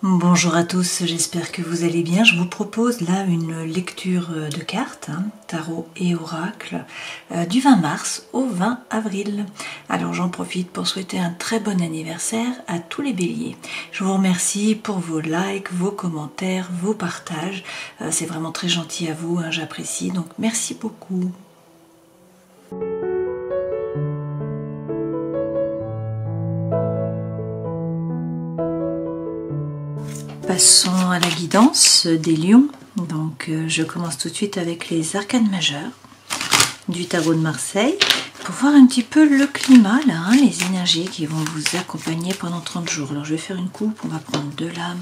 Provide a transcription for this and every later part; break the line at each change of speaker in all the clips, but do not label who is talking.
Bonjour à tous, j'espère que vous allez bien. Je vous propose là une lecture de cartes, tarot et oracle, du 20 mars au 20 avril. Alors j'en profite pour souhaiter un très bon anniversaire à tous les béliers. Je vous remercie pour vos likes, vos commentaires, vos partages. C'est vraiment très gentil à vous, j'apprécie, donc merci beaucoup. Passons à la guidance des lions. Donc je commence tout de suite avec les arcanes majeures du tarot de Marseille pour voir un petit peu le climat là, les énergies qui vont vous accompagner pendant 30 jours. Alors je vais faire une coupe, on va prendre deux lames.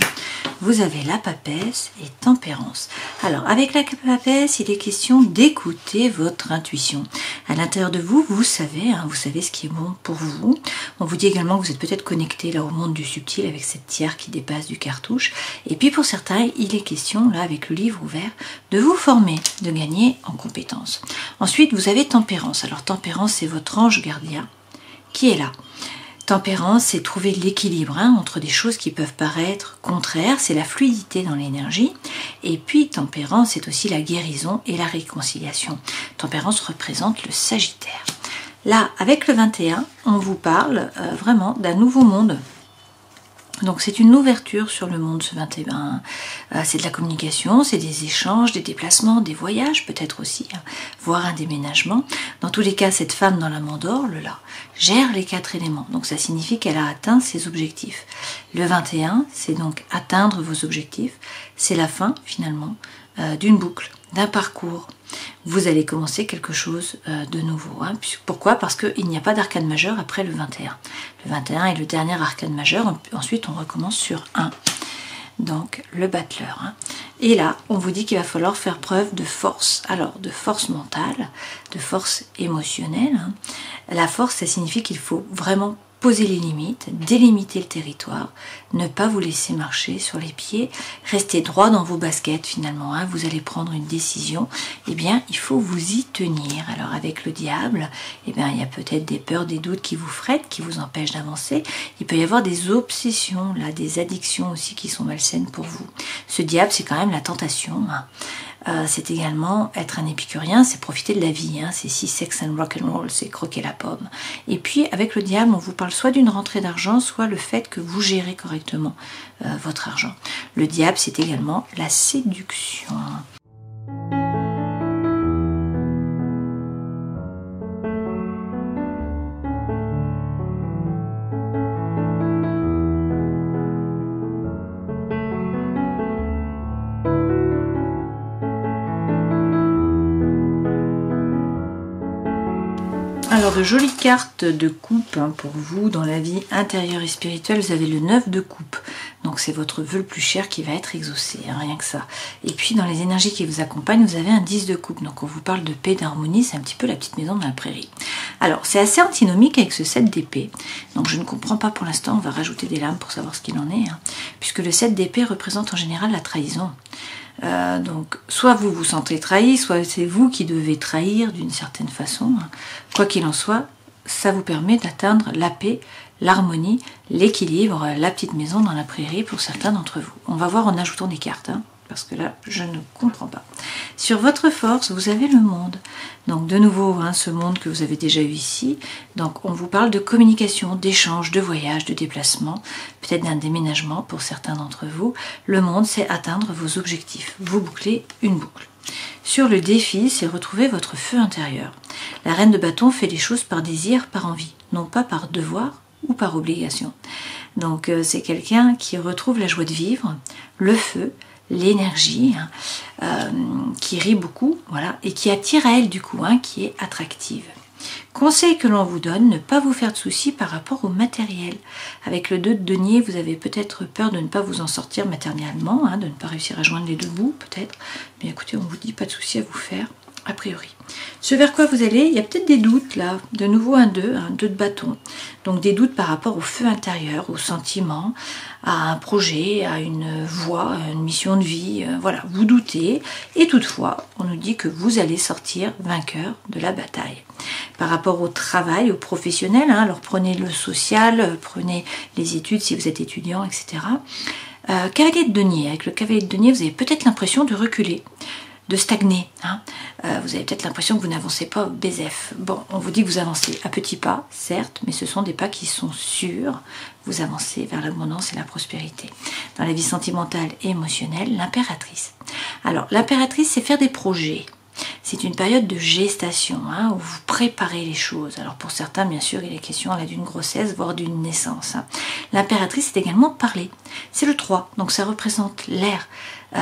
Vous avez la papesse et tempérance. Alors avec la papesse, il est question d'écouter votre intuition. À l'intérieur de vous, vous savez ce qui est bon pour vous. On vous dit également que vous êtes peut-être connecté là au monde du subtil avec cette tiare qui dépasse du cartouche. Et puis pour certains, il est question là avec le livre ouvert de vous former, de gagner en compétences. Ensuite, vous avez tempérance. Alors tempérance, c'est votre ange gardien qui est là. Tempérance, c'est trouver l'équilibre entre des choses qui peuvent paraître contraires, c'est la fluidité dans l'énergie. Et puis tempérance, c'est aussi la guérison et la réconciliation. Tempérance représente le Sagittaire. Là, avec le 21, on vous parle vraiment d'un nouveau monde. Donc c'est une ouverture sur le monde ce 21, c'est de la communication, c'est des échanges, des déplacements, des voyages peut-être aussi, voire un déménagement. Dans tous les cas, cette femme dans la mandorle là gère les 4 éléments, donc ça signifie qu'elle a atteint ses objectifs. Le 21, c'est donc atteindre vos objectifs, c'est la fin finalement d'une boucle, d'un parcours. Vous allez commencer quelque chose de nouveau. Pourquoi? Parce qu'il n'y a pas d'arcane majeur après le 21. Le 21 est le dernier arcane majeur. Ensuite, on recommence sur 1. Donc, le battleur. Et là, on vous dit qu'il va falloir faire preuve de force. Alors, de force mentale, de force émotionnelle. La force, ça signifie qu'il faut vraiment poser les limites, délimiter le territoire, ne pas vous laisser marcher sur les pieds, rester droit dans vos baskets finalement. Vous allez prendre une décision, eh bien il faut vous y tenir. Alors avec le diable, eh bien il y a peut-être des peurs, des doutes qui vous freinent, qui vous empêchent d'avancer. Il peut y avoir des obsessions, là, des addictions aussi qui sont malsaines pour vous. Ce diable, c'est quand même la tentation. C'est également être un épicurien, c'est profiter de la vie, c'est sex and rock and roll, c'est croquer la pomme. Et puis avec le diable, on vous parle soit d'une rentrée d'argent, soit le fait que vous gérez correctement votre argent. Le diable, c'est également la séduction. Alors de jolies cartes de coupe pour vous dans la vie intérieure et spirituelle, vous avez le 9 de coupe, donc c'est votre vœu le plus cher qui va être exaucé, rien que ça. Et puis dans les énergies qui vous accompagnent, vous avez un 10 de coupe, donc on vous parle de paix, d'harmonie, c'est un petit peu la petite maison dans la prairie. Alors c'est assez antinomique avec ce 7 d'épée, donc je ne comprends pas pour l'instant, on va rajouter des lames pour savoir ce qu'il en est, puisque le 7 d'épée représente en général la trahison. Donc soit vous vous sentez trahi, soit c'est vous qui devez trahir d'une certaine façon. Quoi qu'il en soit, ça vous permet d'atteindre la paix, l'harmonie, l'équilibre, la petite maison dans la prairie pour certains d'entre vous. On va voir en ajoutant des cartes, parce que là, je ne comprends pas. Sur votre force, vous avez le monde. Donc de nouveau, ce monde que vous avez déjà eu ici. Donc on vous parle de communication, d'échange, de voyage, de déplacement, peut-être d'un déménagement pour certains d'entre vous. Le monde, c'est atteindre vos objectifs. Vous bouclez une boucle. Sur le défi, c'est retrouver votre feu intérieur. La reine de bâton fait les choses par désir, par envie, non pas par devoir ou par obligation. Donc c'est quelqu'un qui retrouve la joie de vivre, le feu, l'énergie, qui rit beaucoup, voilà, et qui attire à elle du coup, qui est attractive. Conseil que l'on vous donne, ne pas vous faire de soucis par rapport au matériel. Avec le 2 de denier, vous avez peut-être peur de ne pas vous en sortir matériellement, de ne pas réussir à joindre les deux bouts, peut-être. Mais écoutez, on vous dit pas de soucis à vous faire, a priori. Ce vers quoi vous allez, il y a peut-être des doutes là, de nouveau un 2 de bâton. Donc des doutes par rapport au feu intérieur, aux sentiments, à un projet, à une voie, à une mission de vie, voilà, vous doutez. Et toutefois, on nous dit que vous allez sortir vainqueur de la bataille. Par rapport au travail, au professionnel, alors prenez le social, prenez les études si vous êtes étudiant, etc. Cavalier de denier. Avec le cavalier de denier, vous avez peut-être l'impression de reculer, de stagner. Hein. Vous avez peut-être l'impression que vous n'avancez pas au BZF. Bon, on vous dit que vous avancez à petits pas, certes, mais ce sont des pas qui sont sûrs. Vous avancez vers l'abondance et la prospérité. Dans la vie sentimentale et émotionnelle, l'impératrice. Alors, l'impératrice, c'est faire des projets. C'est une période de gestation, hein, où vous préparez les choses. Alors pour certains, bien sûr, il est question là d'une grossesse, voire d'une naissance. Hein. L'impératrice, c'est également parler. C'est le 3, donc ça représente l'air.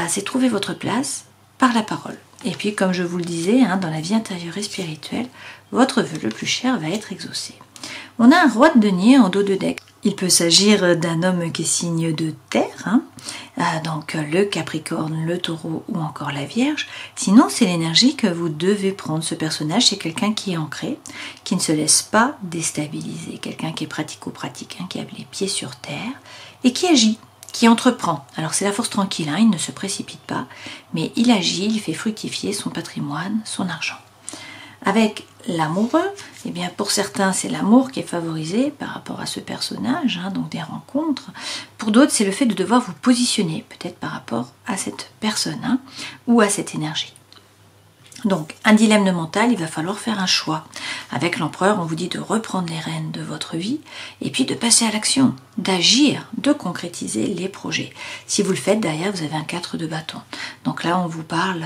C'est trouver votre place par la parole. Et puis, comme je vous le disais, hein, dans la vie intérieure et spirituelle, votre vœu le plus cher va être exaucé. On a un roi de denier en dos de deck. Il peut s'agir d'un homme qui est signe de terre, hein, donc le Capricorne, le Taureau ou encore la Vierge. Sinon, c'est l'énergie que vous devez prendre. Ce personnage, c'est quelqu'un qui est ancré, qui ne se laisse pas déstabiliser, quelqu'un qui est pratico-pratique, hein, qui a les pieds sur terre et qui agit, qui entreprend. Alors c'est la force tranquille, hein, il ne se précipite pas, mais il agit, il fait fructifier son patrimoine, son argent. Avec l'amoureux, eh bien pour certains c'est l'amour qui est favorisé par rapport à ce personnage, hein, donc des rencontres. Pour d'autres c'est le fait de devoir vous positionner, peut-être par rapport à cette personne, hein, ou à cette énergie. Donc un dilemme mental, il va falloir faire un choix. Avec l'empereur, on vous dit de reprendre les rênes de votre vie et puis de passer à l'action, d'agir, de concrétiser les projets. Si vous le faites, derrière, vous avez un 4 de bâton. Donc là, on vous parle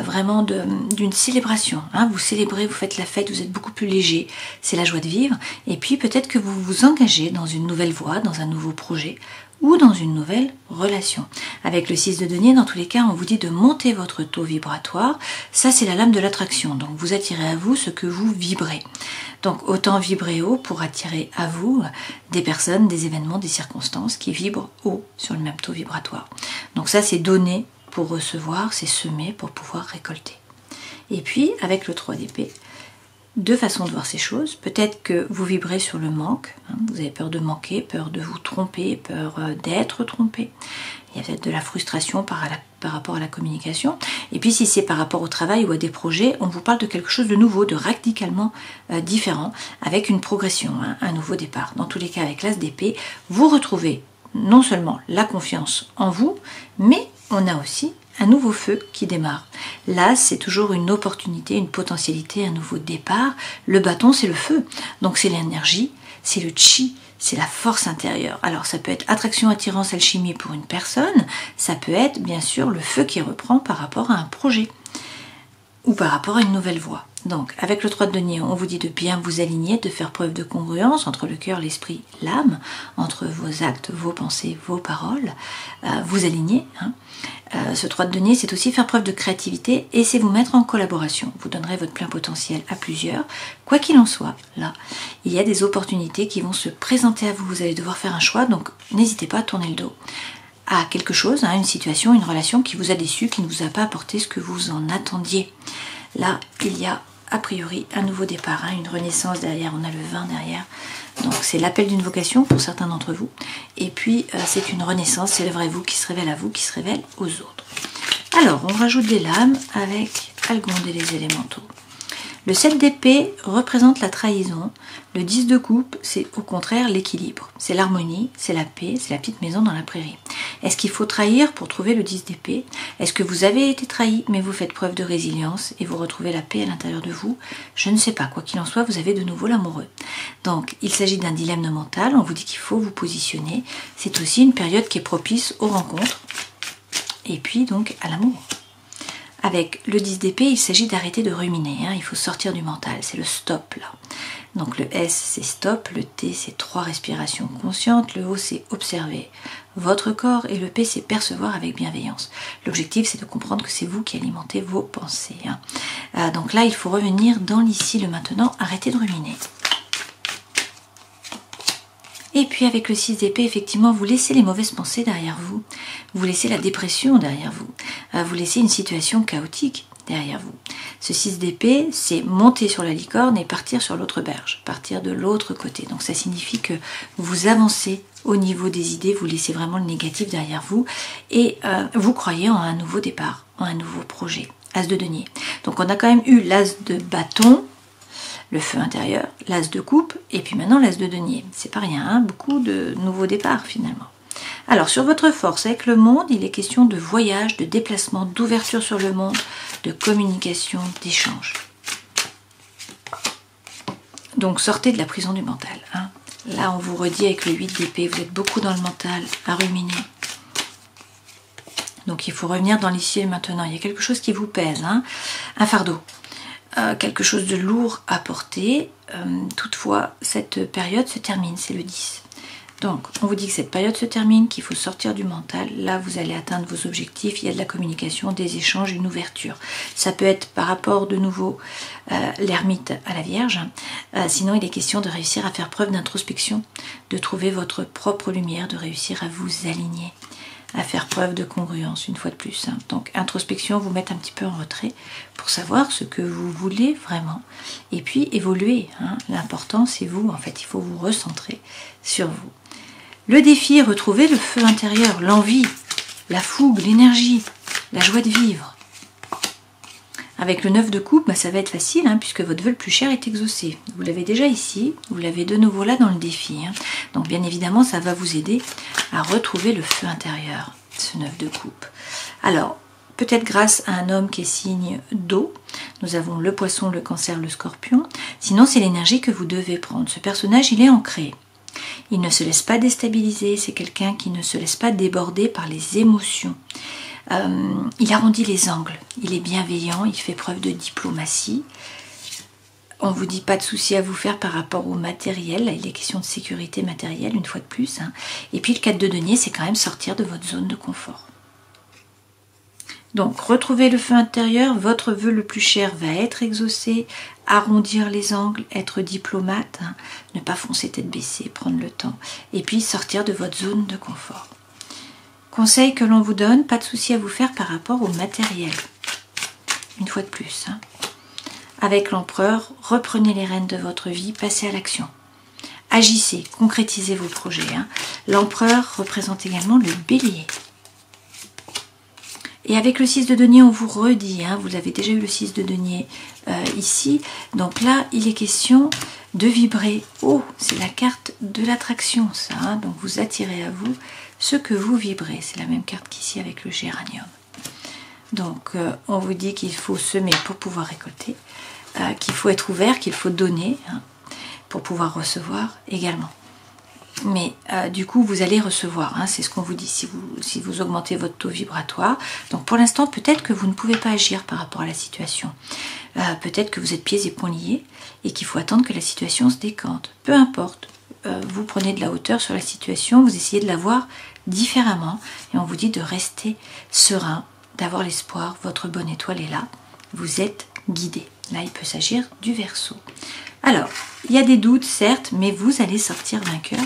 vraiment d'une célébration. Hein. Vous célébrez, vous faites la fête, vous êtes beaucoup plus léger. C'est la joie de vivre. Et puis peut-être que vous vous engagez dans une nouvelle voie, dans un nouveau projet ou dans une nouvelle relation. Avec le 6 de denier, dans tous les cas, on vous dit de monter votre taux vibratoire. Ça, c'est la lame de l'attraction. Donc, vous attirez à vous ce que vous vibrez. Donc, autant vibrer haut pour attirer à vous des personnes, des événements, des circonstances qui vibrent haut sur le même taux vibratoire. Donc, ça, c'est donner pour recevoir, c'est semer pour pouvoir récolter. Et puis, avec le 3 d'épée, deux façons de voir ces choses. Peut-être que vous vibrez sur le manque, hein, vous avez peur de manquer, peur de vous tromper, peur d'être trompé. Il y a peut-être de la frustration par rapport à la communication. Et puis si c'est par rapport au travail ou à des projets, on vous parle de quelque chose de nouveau, de radicalement différent, avec une progression, hein, un nouveau départ. Dans tous les cas, avec l'As d'épée, vous retrouvez non seulement la confiance en vous, mais on a aussi un nouveau feu qui démarre. Là, c'est toujours une opportunité, une potentialité, un nouveau départ. Le bâton, c'est le feu. Donc c'est l'énergie, c'est le chi, c'est la force intérieure. Alors ça peut être attraction, attirance, alchimie pour une personne. Ça peut être bien sûr le feu qui reprend par rapport à un projet ou par rapport à une nouvelle voie. Donc, avec le 3 de denier, on vous dit de bien vous aligner, de faire preuve de congruence entre le cœur, l'esprit, l'âme, entre vos actes, vos pensées, vos paroles, vous aligner. Hein. Ce 3 de denier, c'est aussi faire preuve de créativité et c'est vous mettre en collaboration. Vous donnerez votre plein potentiel à plusieurs. Quoi qu'il en soit, là, il y a des opportunités qui vont se présenter à vous. Vous allez devoir faire un choix, donc n'hésitez pas à tourner le dos à quelque chose, à une situation, une relation qui vous a déçu, qui ne vous a pas apporté ce que vous en attendiez. Là, il y a a priori un nouveau départ, hein, une renaissance derrière, on a le 20 derrière. Donc c'est l'appel d'une vocation pour certains d'entre vous. Et puis c'est une renaissance, c'est le vrai vous qui se révèle à vous, qui se révèle aux autres. Alors on rajoute des lames avec Algonde et les élémentaux. Le 7 d'épée représente la trahison. Le 10 de coupe, c'est au contraire l'équilibre. C'est l'harmonie, c'est la paix, c'est la petite maison dans la prairie. Est-ce qu'il faut trahir pour trouver le 10 d'épée? Est-ce que vous avez été trahi, mais vous faites preuve de résilience et vous retrouvez la paix à l'intérieur de vous? Je ne sais pas. Quoi qu'il en soit, vous avez de nouveau l'amoureux. Donc, il s'agit d'un dilemme mental. On vous dit qu'il faut vous positionner. C'est aussi une période qui est propice aux rencontres et puis donc à l'amour. Avec le 10 d'épée, il s'agit d'arrêter de ruminer, hein. Il faut sortir du mental, c'est le stop là. Donc le S c'est stop, le T c'est 3 respirations conscientes, le O c'est observer votre corps et le P c'est percevoir avec bienveillance. L'objectif c'est de comprendre que c'est vous qui alimentez vos pensées. Hein. Donc là il faut revenir dans l'ici, le maintenant, arrêter de ruminer. Et puis avec le 6 d'épée, effectivement, vous laissez les mauvaises pensées derrière vous. Vous laissez la dépression derrière vous. Vous laissez une situation chaotique derrière vous. Ce 6 d'épée, c'est monter sur la licorne et partir sur l'autre berge, partir de l'autre côté. Donc ça signifie que vous avancez au niveau des idées, vous laissez vraiment le négatif derrière vous et vous croyez en un nouveau départ, en un nouveau projet. As de denier. Donc on a quand même eu l'as de bâton, le feu intérieur, l'as de coupe et puis maintenant l'as de denier. C'est pas rien, hein, beaucoup de nouveaux départs finalement. Alors, sur votre force avec le monde, il est question de voyage, de déplacement, d'ouverture sur le monde, de communication, d'échange. Donc, sortez de la prison du mental. Hein. Là, on vous redit avec le 8 d'épée, vous êtes beaucoup dans le mental, à ruminer. Donc, il faut revenir dans l'ici et maintenant. Il y a quelque chose qui vous pèse, hein. Un fardeau. Quelque chose de lourd à porter. Toutefois, cette période se termine, c'est le 10. Donc, on vous dit que cette période se termine, qu'il faut sortir du mental. Là, vous allez atteindre vos objectifs. Il y a de la communication, des échanges, une ouverture. Ça peut être par rapport de nouveau l'ermite à la Vierge. Sinon, il est question de réussir à faire preuve d'introspection, de trouver votre propre lumière, de réussir à vous aligner, à faire preuve de congruence une fois de plus. Hein. Donc, introspection, vous mettre un petit peu en retrait pour savoir ce que vous voulez vraiment. Et puis, évoluer. Hein. L'important, c'est vous. En fait, il faut vous recentrer sur vous. Le défi est retrouver le feu intérieur, l'envie, la fougue, l'énergie, la joie de vivre. Avec le 9 de coupe, ça va être facile, hein, puisque votre vœu le plus cher est exaucé. Vous l'avez déjà ici, vous l'avez de nouveau là dans le défi. Hein. Donc bien évidemment, ça va vous aider à retrouver le feu intérieur, ce 9 de coupe. Alors, peut-être grâce à un homme qui est signe d'eau, nous avons le poisson, le cancer, le scorpion. Sinon, c'est l'énergie que vous devez prendre. Ce personnage, il est ancré. Il ne se laisse pas déstabiliser, c'est quelqu'un qui ne se laisse pas déborder par les émotions. Il arrondit les angles, il est bienveillant, il fait preuve de diplomatie. On ne vous dit pas de soucis à vous faire par rapport au matériel, là il est question de sécurité matérielle une fois de plus. Hein. Et puis le 4 de denier, c'est quand même sortir de votre zone de confort. Donc, retrouvez le feu intérieur, votre vœu le plus cher va être exaucé, arrondir les angles, être diplomate, hein, ne pas foncer tête baissée, prendre le temps, et puis sortir de votre zone de confort. Conseil que l'on vous donne, pas de souci à vous faire par rapport au matériel. Une fois de plus. Hein. Avec l'empereur, reprenez les rênes de votre vie, passez à l'action. Agissez, concrétisez vos projets. Hein. L'empereur représente également le bélier. Et avec le 6 de denier, on vous redit, hein, vous avez déjà eu le 6 de denier ici. Donc là, il est question de vibrer. Oh, c'est la carte de l'attraction, ça. Hein, donc vous attirez à vous ce que vous vibrez. C'est la même carte qu'ici avec le géranium. Donc, on vous dit qu'il faut semer pour pouvoir récolter, qu'il faut être ouvert, qu'il faut donner hein, pour pouvoir recevoir également. Mais du coup, vous allez recevoir, hein, c'est ce qu'on vous dit, si vous augmentez votre taux vibratoire. Donc pour l'instant, peut-être que vous ne pouvez pas agir par rapport à la situation. Peut-être que vous êtes pieds et poings liés et qu'il faut attendre que la situation se décante. Peu importe, vous prenez de la hauteur sur la situation, vous essayez de la voir différemment et on vous dit de rester serein, d'avoir l'espoir, votre bonne étoile est là, vous êtes guidé. Là, il peut s'agir du Verseau. Alors, il y a des doutes, certes, mais vous allez sortir vainqueur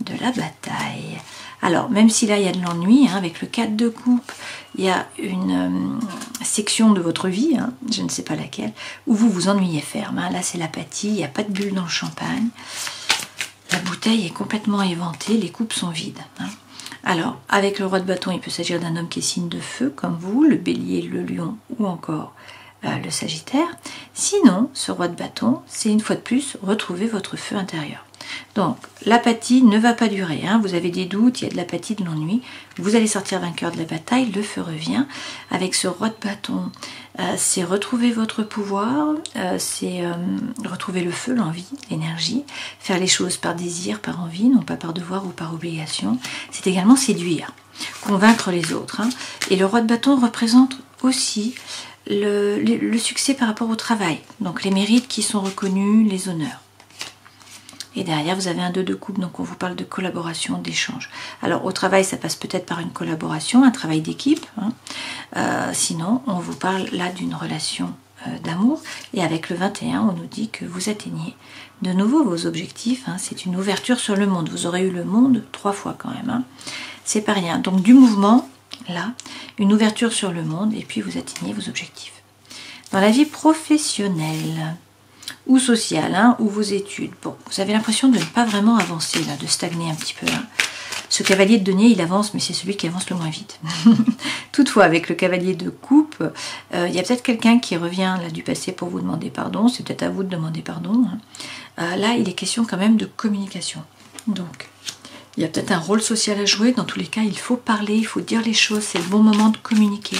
de la bataille. Alors, même si là, il y a de l'ennui, hein, avec le 4 de coupe, il y a une section de votre vie, hein, je ne sais pas laquelle, où vous vous ennuyez ferme. Hein. Là, c'est l'apathie, il n'y a pas de bulle dans le champagne. La bouteille est complètement éventée, les coupes sont vides. Hein. Alors, avec le roi de bâton, il peut s'agir d'un homme qui est signe de feu, comme vous, le bélier, le lion ou encore le Sagittaire. Sinon, ce roi de bâton, c'est une fois de plus retrouver votre feu intérieur. Donc, l'apathie ne va pas durer. Hein. Vous avez des doutes, il y a de l'apathie, de l'ennui. Vous allez sortir vainqueur de la bataille, le feu revient. Avec ce roi de bâton, c'est retrouver votre pouvoir, c'est retrouver le feu, l'envie, l'énergie, faire les choses par désir, par envie, non pas par devoir ou par obligation. C'est également séduire, convaincre les autres. Hein. Et le roi de bâton représente aussi le succès par rapport au travail, donc les mérites qui sont reconnus, les honneurs. Et derrière, vous avez un 2 de coupe, donc on vous parle de collaboration, d'échange. Alors, au travail, ça passe peut-être par une collaboration, un travail d'équipe. Hein. Sinon, on vous parle là d'une relation d'amour. Et avec le 21, on nous dit que vous atteignez de nouveau vos objectifs. Hein. C'est une ouverture sur le monde. Vous aurez eu le monde 3 fois quand même. Hein. C'est pas rien. Donc, du mouvement, là, une ouverture sur le monde, et puis vous atteignez vos objectifs. Dans la vie professionnelle ou sociale, hein, ou vos études, bon, vous avez l'impression de ne pas vraiment avancer, là, de stagner un petit peu. Hein. Ce cavalier de denier, il avance, mais c'est celui qui avance le moins vite. Toutefois, avec le cavalier de coupe, il y a peut-être quelqu'un qui revient là, du passé pour vous demander pardon, c'est peut-être à vous de demander pardon. Hein. Là, il est question quand même de communication. Donc, Il y a peut-être un rôle social à jouer. Dans tous les cas, il faut parler, il faut dire les choses. C'est le bon moment de communiquer,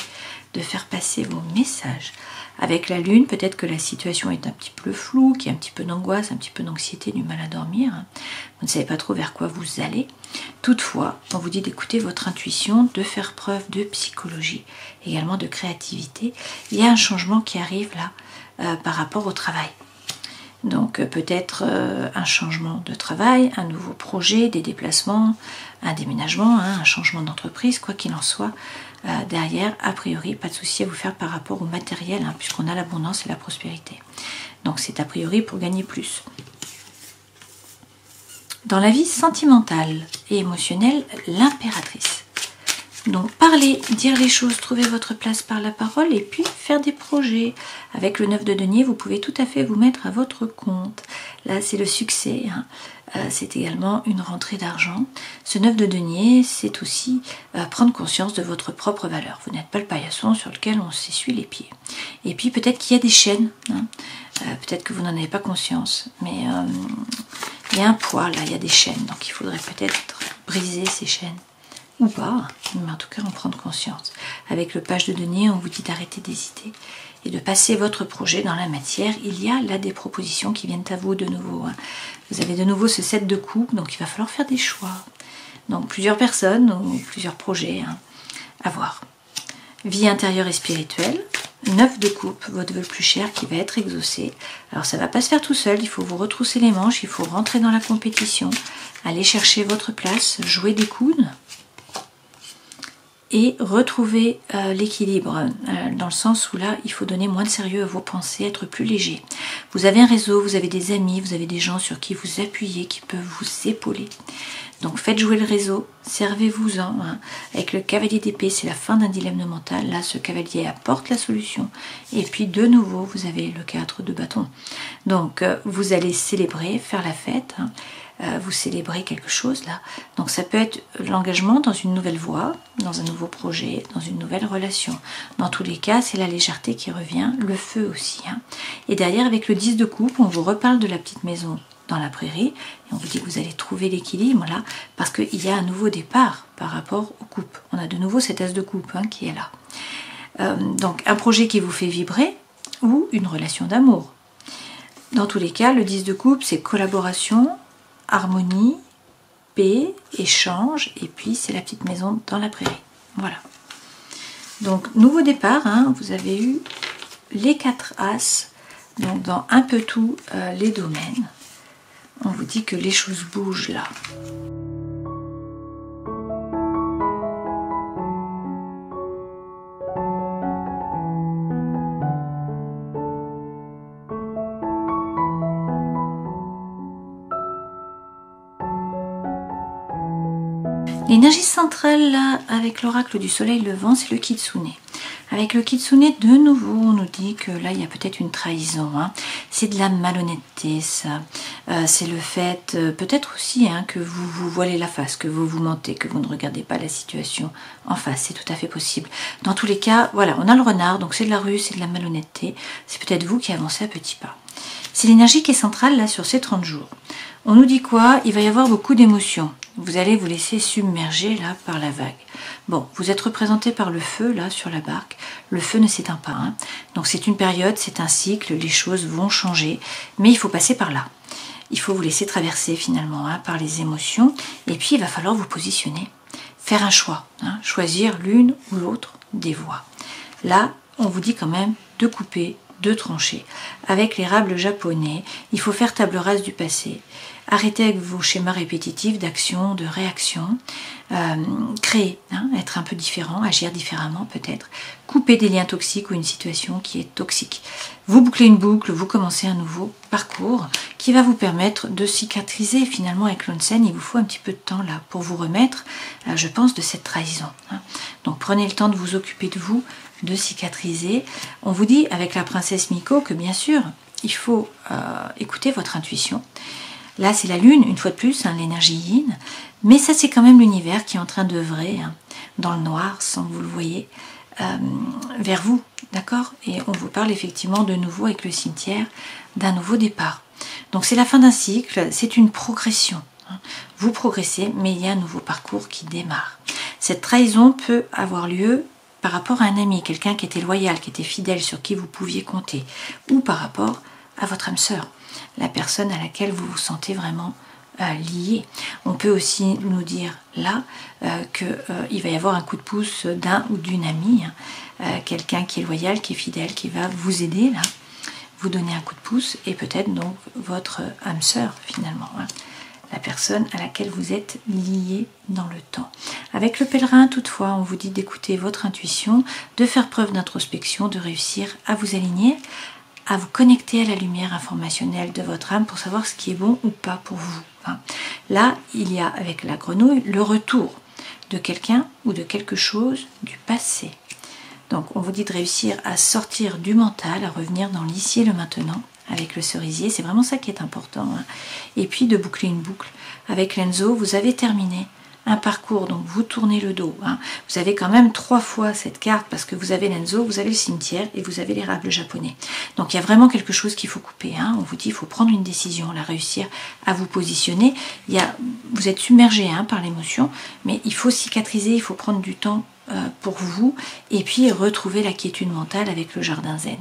de faire passer vos messages. Avec la lune, peut-être que la situation est un petit peu floue, qu'il y a un petit peu d'angoisse, un petit peu d'anxiété, du mal à dormir. Vous ne savez pas trop vers quoi vous allez. Toutefois, on vous dit d'écouter votre intuition, de faire preuve de psychologie, également de créativité. Il y a un changement qui arrive là par rapport au travail. Donc peut-être un changement de travail, un nouveau projet, des déplacements, un déménagement, un changement d'entreprise, quoi qu'il en soit. Derrière, a priori, pas de souci à vous faire par rapport au matériel, puisqu'on a l'abondance et la prospérité. Donc c'est a priori pour gagner plus. Dans la vie sentimentale et émotionnelle, l'impératrice. Donc parler, dire les choses, trouver votre place par la parole et puis faire des projets. Avec le 9 de denier, vous pouvez tout à fait vous mettre à votre compte. Là, c'est le succès. C'est également une rentrée d'argent. Ce 9 de denier, c'est aussi prendre conscience de votre propre valeur. Vous n'êtes pas le paillasson sur lequel on s'essuie les pieds. Et puis peut-être qu'il y a des chaînes. Peut-être que vous n'en avez pas conscience. Mais il y a un poids, là, il y a des chaînes. Donc il faudrait peut-être briser ces chaînes. Ou pas, mais en tout cas en prendre conscience. Avec le page de denier, on vous dit d'arrêter d'hésiter et de passer votre projet dans la matière. Il y a là des propositions qui viennent à vous de nouveau. Vous avez de nouveau ce 7 de coupe, donc il va falloir faire des choix. Donc plusieurs personnes ou plusieurs projets à voir. Vie intérieure et spirituelle. 9 de coupe, votre vœu le plus cher qui va être exaucé. Alors ça ne va pas se faire tout seul, il faut vous retrousser les manches, il faut rentrer dans la compétition, aller chercher votre place, jouer des coudes. Et retrouver l'équilibre, dans le sens où là, il faut donner moins de sérieux à vos pensées, être plus léger. Vous avez un réseau, vous avez des amis, vous avez des gens sur qui vous appuyez, qui peuvent vous épauler. Donc faites jouer le réseau, servez-vous-en. Avec le cavalier d'épée, c'est la fin d'un dilemme mental. Là, ce cavalier apporte la solution. Et puis de nouveau, vous avez le 4 de bâton. Donc vous allez célébrer, faire la fête. Vous célébrez quelque chose là. Donc ça peut être l'engagement dans une nouvelle voie, dans un nouveau projet, dans une nouvelle relation. Dans tous les cas, c'est la légèreté qui revient, le feu aussi. Et derrière, avec le 10 de coupe, on vous reparle de la petite maison dans la prairie et on vous dit que vous allez trouver l'équilibre là, parce qu'il y a un nouveau départ par rapport aux coupes. On a de nouveau cet as de coupe qui est là. Donc un projet qui vous fait vibrer ou une relation d'amour. Dans tous les cas, le 10 de coupe, c'est collaboration, harmonie, paix, échange, et puis c'est la petite maison dans la prairie. Voilà. Donc, nouveau départ, vous avez eu les 4 as, donc dans un peu tous les domaines. On vous dit que les choses bougent là. L'énergie centrale là, avec l'oracle du soleil levant, c'est le kitsune. Avec le kitsune, de nouveau, on nous dit que là, il y a peut-être une trahison. C'est de la malhonnêteté, ça. C'est le fait, peut-être aussi, que vous vous voilez la face, que vous vous mentez, que vous ne regardez pas la situation en face. C'est tout à fait possible. Dans tous les cas, voilà, on a le renard, donc c'est de la ruse, c'est de la malhonnêteté. C'est peut-être vous qui avancez à petits pas. C'est l'énergie qui est centrale là sur ces 30 jours. On nous dit quoi? Il va y avoir beaucoup d'émotions. Vous allez vous laisser submerger là par la vague. Bon, vous êtes représenté par le feu là sur la barque. Le feu ne s'éteint pas. Donc c'est une période, c'est un cycle, les choses vont changer. Mais il faut passer par là. Il faut vous laisser traverser finalement par les émotions. Et puis il va falloir vous positionner. Faire un choix. Choisir l'une ou l'autre des voies. Là, on vous dit quand même de couper, de trancher. Avec l'érable japonais, il faut faire table rase du passé. Arrêtez avec vos schémas répétitifs d'action, de réaction. Créer, être un peu différent, agir différemment peut-être. Couper des liens toxiques ou une situation qui est toxique. Vous bouclez une boucle, vous commencez un nouveau parcours qui va vous permettre de cicatriser. Finalement, avec l'onsen, il vous faut un petit peu de temps là pour vous remettre, je pense, de cette trahison. Donc prenez le temps de vous occuper de vous, de cicatriser. On vous dit avec la princesse Miko que bien sûr, il faut écouter votre intuition. Là, c'est la lune, une fois de plus, l'énergie yin. Mais ça, c'est quand même l'univers qui est en train d'œuvrer dans le noir, sans que vous le voyez, vers vous. D'accord? Et on vous parle effectivement de nouveau avec le cimetière d'un nouveau départ. Donc, c'est la fin d'un cycle, c'est une progression. Vous progressez, mais il y a un nouveau parcours qui démarre. Cette trahison peut avoir lieu par rapport à un ami, quelqu'un qui était loyal, qui était fidèle, sur qui vous pouviez compter, ou par rapport à votre âme sœur, la personne à laquelle vous vous sentez vraiment lié. On peut aussi nous dire là qu'il va y avoir un coup de pouce d'un ou d'une amie, quelqu'un qui est loyal, qui est fidèle, qui va vous aider là, vous donner un coup de pouce, et peut-être donc votre âme sœur finalement, la personne à laquelle vous êtes lié dans le temps. Avec le pèlerin, toutefois, on vous dit d'écouter votre intuition, de faire preuve d'introspection, de réussir à vous aligner, à vous connecter à la lumière informationnelle de votre âme pour savoir ce qui est bon ou pas pour vous. Là, il y a avec la grenouille le retour de quelqu'un ou de quelque chose du passé. Donc on vous dit de réussir à sortir du mental, à revenir dans l'ici et le maintenant avec le cerisier, c'est vraiment ça qui est important. Et puis de boucler une boucle. Avec l'Enzo, vous avez terminé un parcours, donc vous tournez le dos. Vous avez quand même 3 fois cette carte, parce que vous avez l'Enzo, vous avez le cimetière et vous avez l'érable japonais. Donc il y a vraiment quelque chose qu'il faut couper. On vous dit qu'il faut prendre une décision, la réussir à vous positionner. Vous êtes submergé par l'émotion, mais il faut cicatriser, il faut prendre du temps pour vous, et puis retrouver la quiétude mentale avec le jardin zen.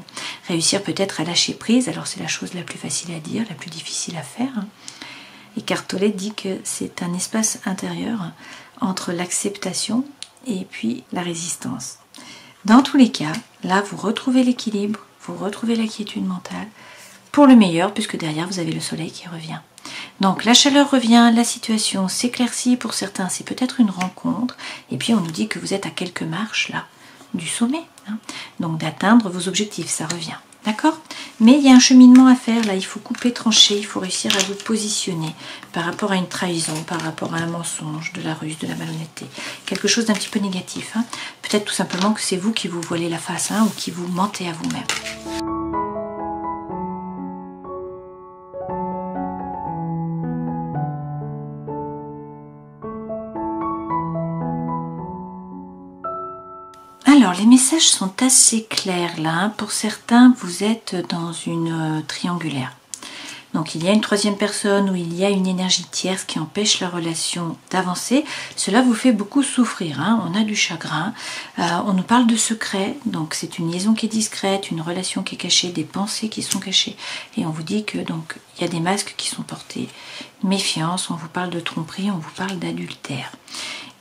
Réussir peut-être à lâcher prise, alors c'est la chose la plus facile à dire, la plus difficile à faire. Et Cartolet dit que c'est un espace intérieur entre l'acceptation et puis la résistance. Dans tous les cas, là vous retrouvez l'équilibre, vous retrouvez la quiétude mentale, pour le meilleur, puisque derrière vous avez le soleil qui revient. Donc la chaleur revient, la situation s'éclaircit, pour certains c'est peut-être une rencontre, et puis on nous dit que vous êtes à quelques marches là du sommet, donc d'atteindre vos objectifs, ça revient, d'accord? Mais il y a un cheminement à faire, là il faut couper, trancher, il faut réussir à vous positionner par rapport à une trahison, par rapport à un mensonge, de la ruse, de la malhonnêteté, quelque chose d'un petit peu négatif, peut-être tout simplement que c'est vous qui vous voilez la face, ou qui vous mentez à vous-même. Alors, les messages sont assez clairs là. Pour certains, vous êtes dans une triangulaire. Donc, il y a une troisième personne ou il y a une énergie tierce qui empêche la relation d'avancer. Cela vous fait beaucoup souffrir. On a du chagrin. On nous parle de secrets. Donc, c'est une liaison qui est discrète, une relation qui est cachée, des pensées qui sont cachées. Et on vous dit que donc il y a des masques qui sont portés. Méfiance, on vous parle de tromperie, on vous parle d'adultère.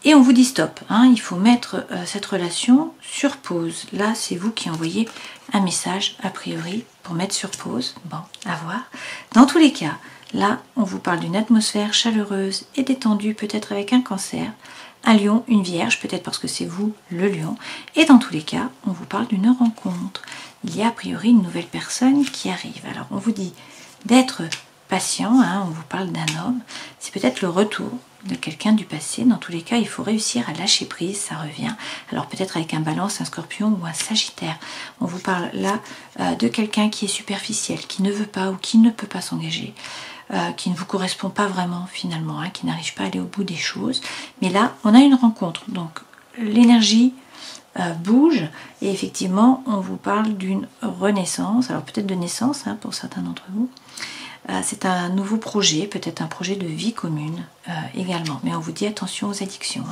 Et on vous dit stop, il faut mettre cette relation sur pause. Là, c'est vous qui envoyez un message, a priori, pour mettre sur pause. Bon, à voir. Dans tous les cas, là, on vous parle d'une atmosphère chaleureuse et détendue, peut-être avec un cancer, un lion, une vierge, peut-être parce que c'est vous, le lion. Et dans tous les cas, on vous parle d'une rencontre. Il y a a priori une nouvelle personne qui arrive. Alors, on vous dit d'être patient, on vous parle d'un homme. C'est peut-être le retour de quelqu'un du passé. Dans tous les cas, il faut réussir à lâcher prise, ça revient. Alors peut-être avec un balance, un scorpion ou un sagittaire. On vous parle là de quelqu'un qui est superficiel, qui ne veut pas ou qui ne peut pas s'engager, qui ne vous correspond pas vraiment finalement, qui n'arrive pas à aller au bout des choses. Mais là, on a une rencontre. Donc l'énergie bouge et effectivement, on vous parle d'une renaissance. Alors peut-être de naissance pour certains d'entre vous. C'est un nouveau projet, peut-être un projet de vie commune également. Mais on vous dit attention aux addictions.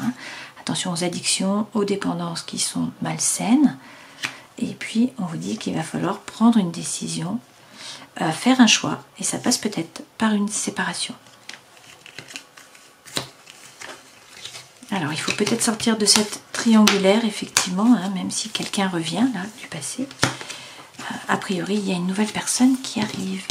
Attention aux addictions, aux dépendances qui sont malsaines. Et puis, on vous dit qu'il va falloir prendre une décision, faire un choix. Et ça passe peut-être par une séparation. Alors, il faut peut-être sortir de cette triangulaire, effectivement, même si quelqu'un revient là du passé. A priori, il y a une nouvelle personne qui arrive.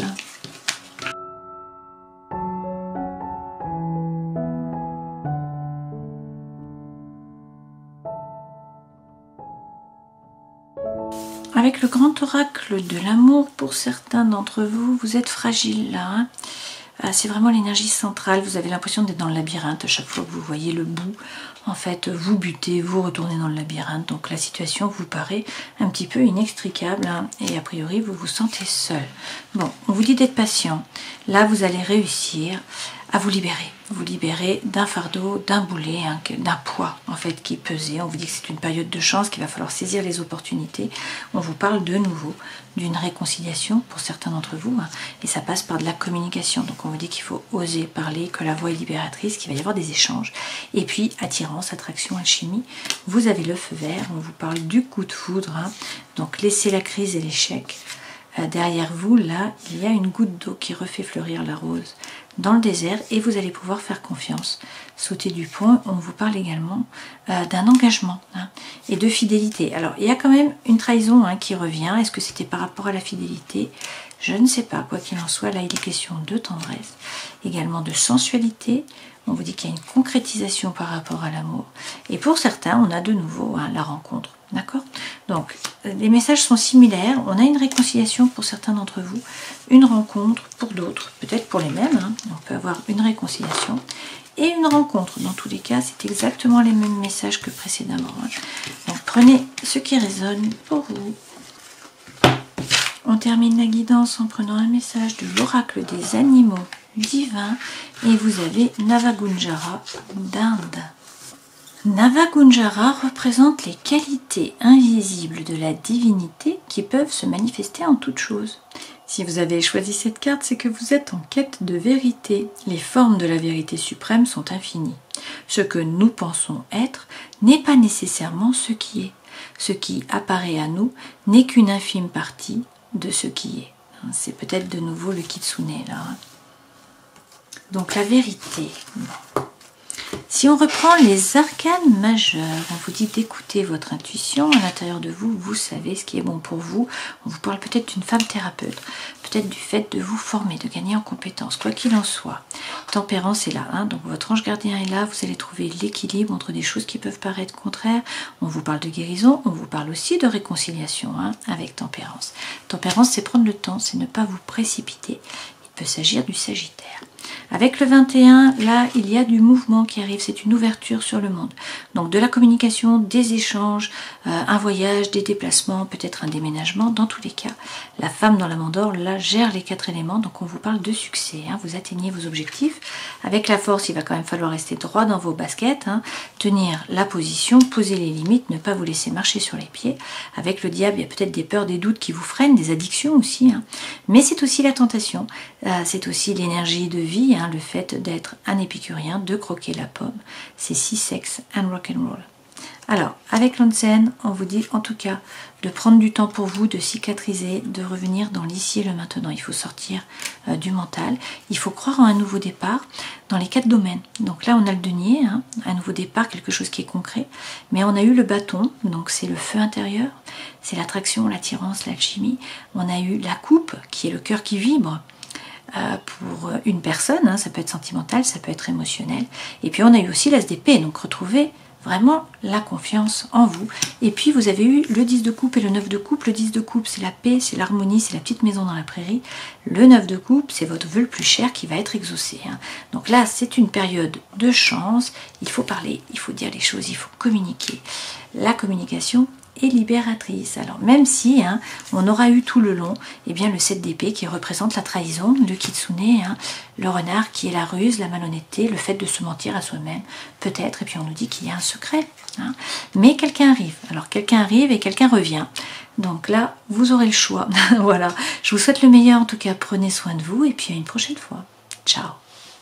Avec le grand oracle de l'amour, pour certains d'entre vous, vous êtes fragile là. C'est vraiment l'énergie centrale. Vous avez l'impression d'être dans le labyrinthe. À chaque fois que vous voyez le bout, en fait, vous butez, vous retournez dans le labyrinthe. Donc la situation vous paraît un petit peu inextricable. Et a priori, vous vous sentez seul. Bon, on vous dit d'être patient. Là, vous allez réussir à vous libérer. vous libérer d'un fardeau, d'un boulet, d'un poids en fait qui pesait. On vous dit que c'est une période de chance, qu'il va falloir saisir les opportunités. On vous parle de nouveau d'une réconciliation pour certains d'entre vous, hein, et ça passe par de la communication. Donc on vous dit qu'il faut oser parler, que la voix est libératrice, qu'il va y avoir des échanges. Et puis attirance, attraction, alchimie. Vous avez le feu vert, on vous parle du coup de foudre, hein. Donc laissez la crise et l'échec. Derrière vous, là, il y a une goutte d'eau qui refait fleurir la rose dans le désert et vous allez pouvoir faire confiance. Sauter du pont, on vous parle également d'un engagement, hein, et de fidélité. Alors, il y a quand même une trahison, hein, qui revient. Est-ce que c'était par rapport à la fidélité? Je ne sais pas. Quoi qu'il en soit, là, il est question de tendresse, également de sensualité. On vous dit qu'il y a une concrétisation par rapport à l'amour. Et pour certains, on a de nouveau, hein, la rencontre. D'accord? Donc, les messages sont similaires. On a une réconciliation pour certains d'entre vous, une rencontre pour d'autres, peut-être pour les mêmes, hein. On peut avoir une réconciliation et une rencontre. Dans tous les cas, c'est exactement les mêmes messages que précédemment, hein. Donc, prenez ce qui résonne pour vous. On termine la guidance en prenant un message de l'oracle des animaux divins et vous avez Navagunjara d'Inde. Navagunjara représente les qualités invisibles de la divinité qui peuvent se manifester en toute chose. Si vous avez choisi cette carte, c'est que vous êtes en quête de vérité. Les formes de la vérité suprême sont infinies. Ce que nous pensons être n'est pas nécessairement ce qui est. Ce qui apparaît à nous n'est qu'une infime partie de ce qui est. C'est peut-être de nouveau le kitsune là. Donc la vérité. Si on reprend les arcanes majeures, on vous dit d'écouter votre intuition. À l'intérieur de vous, vous savez ce qui est bon pour vous. On vous parle peut-être d'une femme thérapeute, peut-être du fait de vous former, de gagner en compétences, quoi qu'il en soit. Tempérance est là, hein, donc votre ange gardien est là. Vous allez trouver l'équilibre entre des choses qui peuvent paraître contraires. On vous parle de guérison, on vous parle aussi de réconciliation, hein, avec tempérance. Tempérance, c'est prendre le temps, c'est ne pas vous précipiter. Il peut s'agir du Sagittaire. Avec le 21, là, il y a du mouvement qui arrive, c'est une ouverture sur le monde. Donc de la communication, des échanges, un voyage, des déplacements, peut-être un déménagement. Dans tous les cas, la femme dans la mandore, là, gère les 4 éléments. Donc on vous parle de succès, hein, vous atteignez vos objectifs. Avec la force, il va quand même falloir rester droit dans vos baskets, hein, tenir la position, poser les limites, ne pas vous laisser marcher sur les pieds. Avec le diable, il y a peut-être des peurs, des doutes qui vous freinent, des addictions aussi, hein. Mais c'est aussi la tentation, c'est aussi l'énergie de vie, hein, le fait d'être un épicurien, de croquer la pomme. C'est sex and rock'n'roll. Alors, avec l'onsen, on vous dit en tout cas de prendre du temps pour vous, de cicatriser, de revenir dans l'ici et le maintenant. Il faut sortir du mental. Il faut croire en un nouveau départ dans les 4 domaines. Donc là, on a le denier, hein, un nouveau départ, quelque chose qui est concret. Mais on a eu le bâton, donc c'est le feu intérieur, c'est l'attraction, l'attirance, l'alchimie. On a eu la coupe, qui est le cœur qui vibre. Pour une personne, hein, ça peut être sentimental, ça peut être émotionnel. Et puis on a eu aussi l'as d'épée, donc retrouver vraiment la confiance en vous. Et puis vous avez eu le 10 de coupe et le 9 de coupe. Le 10 de coupe, c'est la paix, c'est l'harmonie, c'est la petite maison dans la prairie. Le 9 de coupe, c'est votre vœu le plus cher qui va être exaucé, hein. Donc là, c'est une période de chance. Il faut parler, il faut dire les choses, il faut communiquer. La communication et libératrice. Alors même si, hein, on aura eu tout le long, eh bien le 7 d'épée qui représente la trahison, le kitsune, hein, le renard qui est la ruse, la malhonnêteté, le fait de se mentir à soi-même, peut-être, et puis on nous dit qu'il y a un secret, hein. Mais quelqu'un arrive, alors quelqu'un arrive et quelqu'un revient. Donc là, vous aurez le choix. Voilà, je vous souhaite le meilleur, en tout cas prenez soin de vous et puis à une prochaine fois. Ciao.